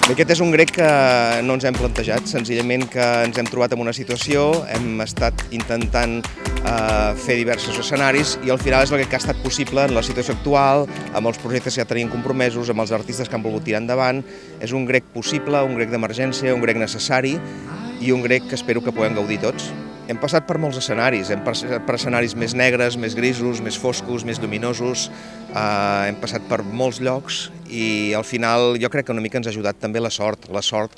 Bé, aquest és un grec que no ens hem plantejat, senzillament que ens hem trobat en una situació, hem estat intentant fer diversos escenaris i al final és el que ha estat possible en la situació actual, amb els projectes que ja tenim compromesos, amb els artistes que han volgut tirar endavant. És un grec possible, un grec d'emergència, un grec necessari i un grec que espero que puguem gaudir tots. Hem passat per molts escenaris, hem passat per escenaris més negres, més grisos, més foscos, més lluminosos, hem passat per molts llocs i al final jo crec que una mica ens ha ajudat també la sort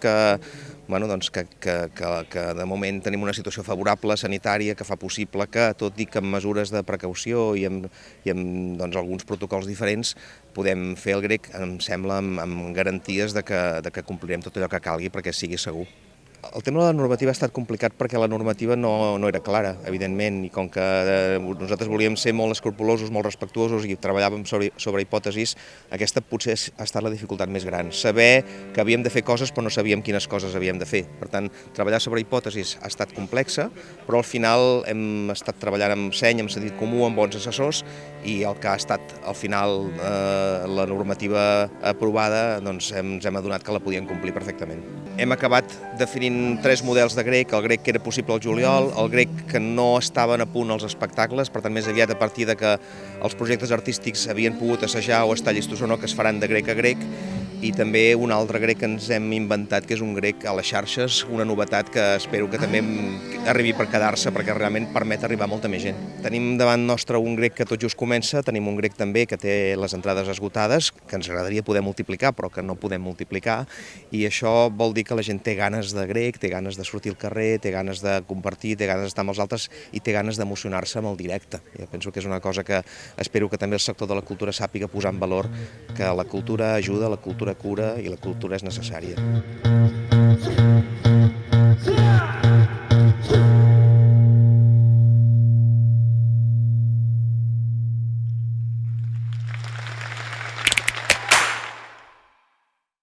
que de moment tenim una situació favorable sanitària que fa possible que, tot i que amb mesures de precaució i amb alguns protocols diferents, podem fer el grec, em sembla, amb garanties de que complirem tot allò que calgui perquè sigui segur. El tema de la normativa ha estat complicat perquè la normativa no era clara, evidentment, i com que nosaltres volíem ser molt escrupulosos, molt respectuosos i treballàvem sobre hipòtesis, aquesta potser ha estat la dificultat més gran. Saber que havíem de fer coses però no sabíem quines coses havíem de fer. Per tant, treballar sobre hipòtesis ha estat complexa, però al final hem estat treballant amb seny, amb sentit comú, amb bons assessors, i el que ha estat al final la normativa aprovada, doncs ens hem adonat que la podíem complir perfectament. Hem acabat definint 3 models de grec, el grec que era possible al juliol, el grec que no estaven a punt als espectacles, per tant més aviat a partir de que els projectes artístics havien pogut assajar o estar llestos o no, que es faran de grec a grec, i també un altre grec que ens hem inventat, que és un grec a les xarxes, una novetat que espero que també arribi per quedar-se, perquè realment permet arribar a molta més gent. Tenim davant nostre un grec que tot just comença, tenim un grec també que té les entrades esgotades, que ens agradaria poder multiplicar, però que no podem multiplicar, i això vol dir que la gent té ganes de grec, té ganes de sortir al carrer, té ganes de compartir, té ganes d'estar amb els altres i té ganes d'emocionar-se amb el directe. Jo penso que és una cosa que espero que també el sector de la cultura sàpiga posar en valor, que la cultura ajuda, la cultura cura i la cultura és necessària.